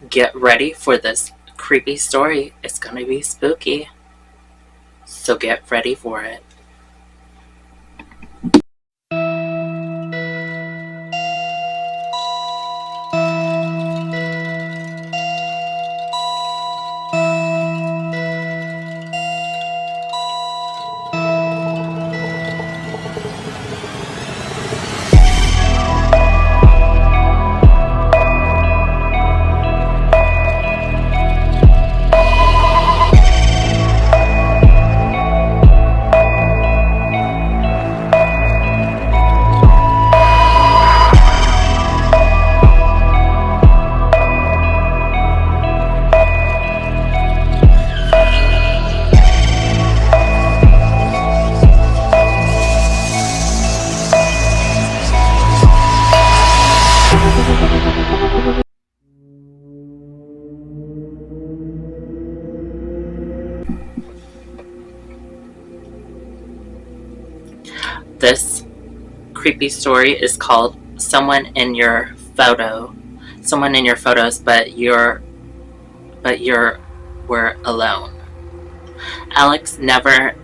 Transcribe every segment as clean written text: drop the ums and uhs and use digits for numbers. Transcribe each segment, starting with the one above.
Get ready for this creepy story. It's gonna be spooky. So get ready for it. This creepy story is called Someone in Your Photo. Someone in your photos, but you're were alone. Alex never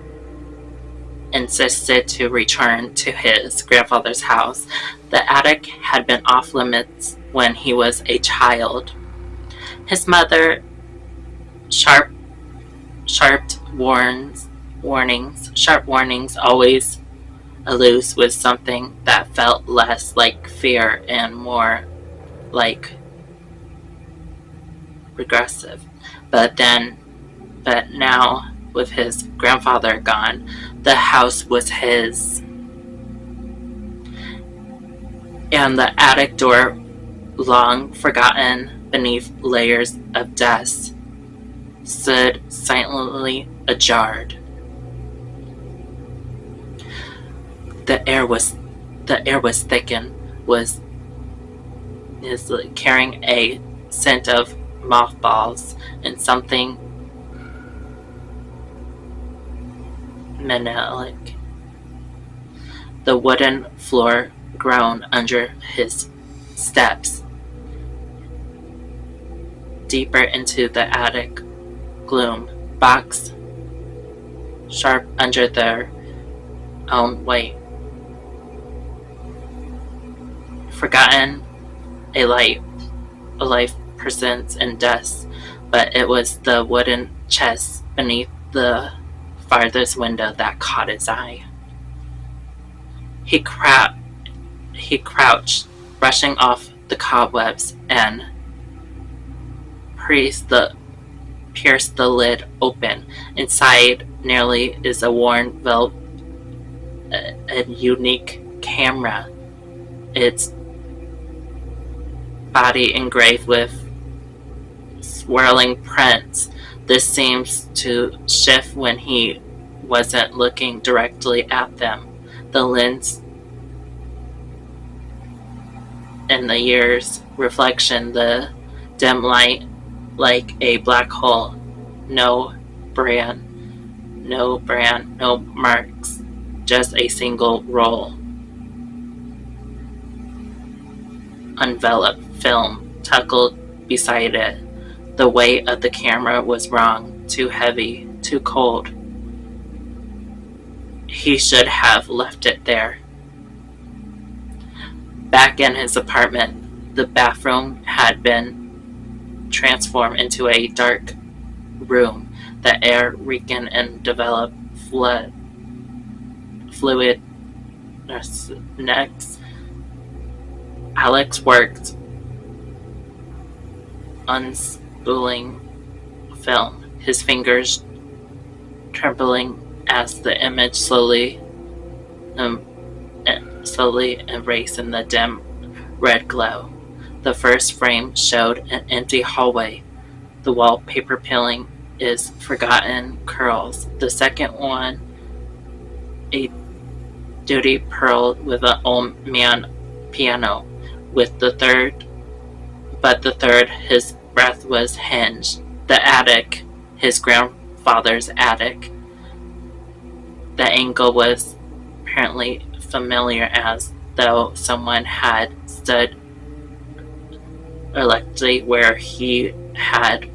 insisted to return to his grandfather's house. The attic had been off limits when he was a child. His mother sharp warnings always aloof with something that felt less like fear and more like regressive. But now, with his grandfather gone, the house was his. And the attic door, long forgotten beneath layers of dust, stood silently ajar. The air was thickened, carrying a scent of mothballs and something metallic. The wooden floor groaned under his steps. Deeper into the attic gloom, boxed sharp under their own weight. Forgotten, a life presents in dust, but it was the wooden chest beneath the farthest window that caught his eye. He crouched, brushing off the cobwebs, and pierced the lid open. Inside nearly is a worn a unique camera, its body engraved with swirling prints. This seems to shift when he wasn't looking directly at them. The lens in the year's reflection, the dim light like a black hole. No brand, no marks, just a single roll. Enveloped film tuckled beside it. The weight of the camera was wrong, too heavy, too cold. He should have left it there. Back in his apartment, the bathroom had been transformed into a dark room. The air reeking and developed fluid. Next, Alex worked unspooling film, his fingers trembling as the image slowly erased in the dim red glow. The first frame showed an empty hallway. The wallpaper peeling is forgotten curls. The second one, a duty pearl with an old man piano. With the third, his breath was hinged. The attic, his grandfather's attic. The angle was apparently familiar, as though someone had stood electricity where he had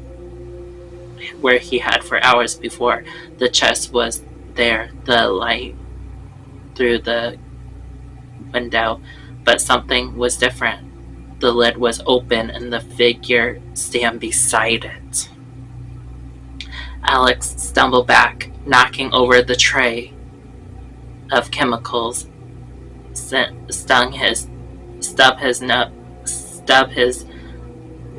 for hours before. The chest was there, the light through the window, but something was different. The lid was open and the figure stand beside it. Alex stumbled back, knocking over the tray of chemicals. Stub his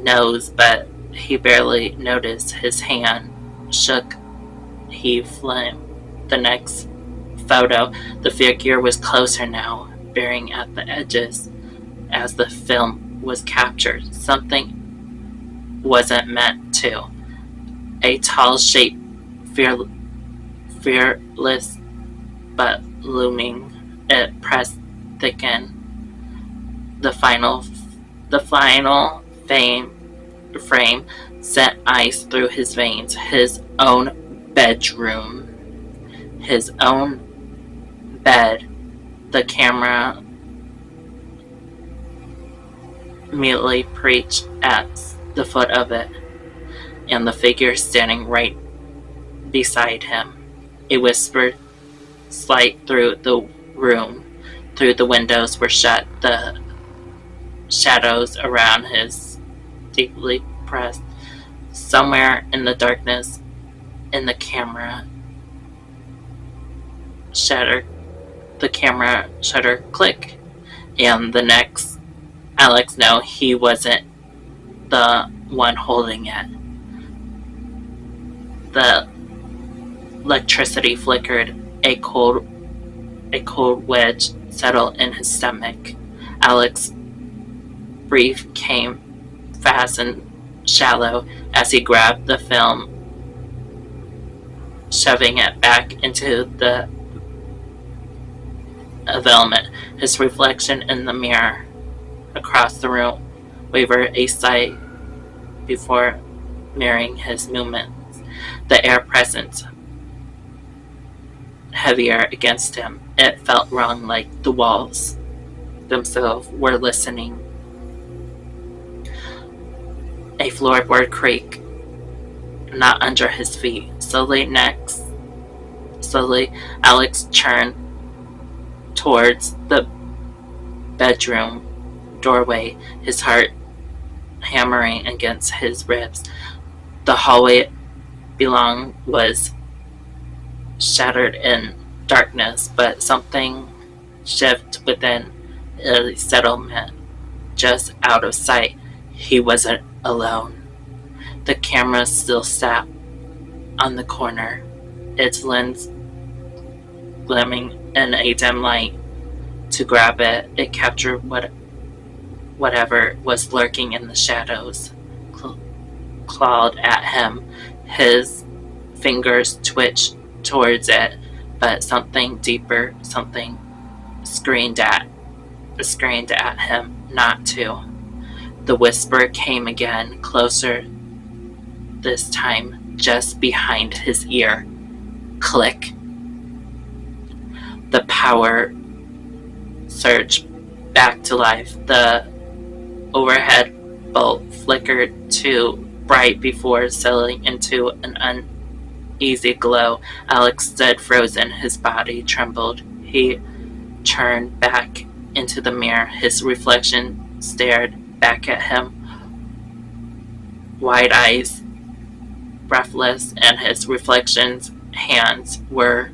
nose, but he barely noticed. His hand shook. He flipped the next photo. The figure was closer now, bearing at the edges as the film was captured. Something wasn't meant to. A tall shape, fearless but looming, it pressed thicken. The final frame sent ice through his veins. His own bedroom. His own bed. The camera mutely preached at the foot of it, and the figure standing right beside him. A whisper slid through the room. Through the windows were shut. The shadows around his deeply pressed. Somewhere in the darkness, in the camera shutter click, and the next Alex knew he wasn't the one holding it. The electricity flickered. A cold wedge settled in his stomach. Alex's breath came fast and shallow as he grabbed the film, shoving it back into the envelopment. His reflection in the mirror across the room wavered a sight before mirroring his movements. The air present heavier against him. It felt wrong, like the walls themselves were listening. A floorboard creak, not under his feet. Slowly, Alex turned towards the bedroom doorway, his heart hammering against his ribs. The hallway below was shattered in darkness, but something shifted within a settlement just out of sight. He wasn't alone. The camera still sat on the corner, its lens gleaming in a dim light. To grab it, it captured whatever was lurking in the shadows, clawed at him. His fingers twitched towards it, but something deeper, something screamed at him not to. The whisper came again, closer, this time just behind his ear. Click. The power surged back to life. The overhead bulb flickered too bright before settling into an uneasy glow. Alex stood frozen. His body trembled. He turned back into the mirror. His reflection stared back at him, wide eyes, breathless, and his reflection's hands were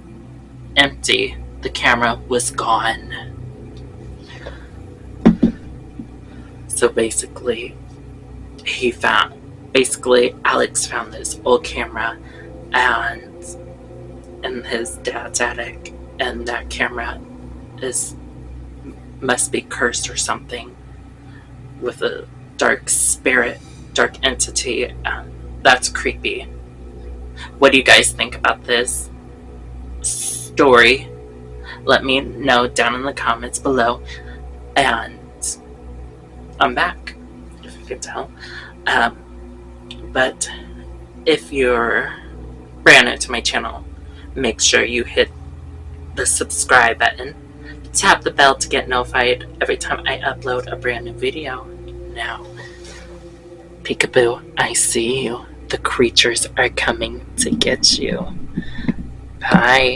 empty. The camera was gone. So basically, Alex found this old camera and in his dad's attic, and that camera must be cursed or something, with a dark spirit, dark entity. That's creepy. What do you guys think about this story? Let me know down in the comments below. And I'm back, if you can tell. But if you're brand new to my channel, make sure you hit the subscribe button. Tap the bell to get notified every time I upload a brand new video. Now, Peekaboo, I see you. The creatures are coming to get you. Bye.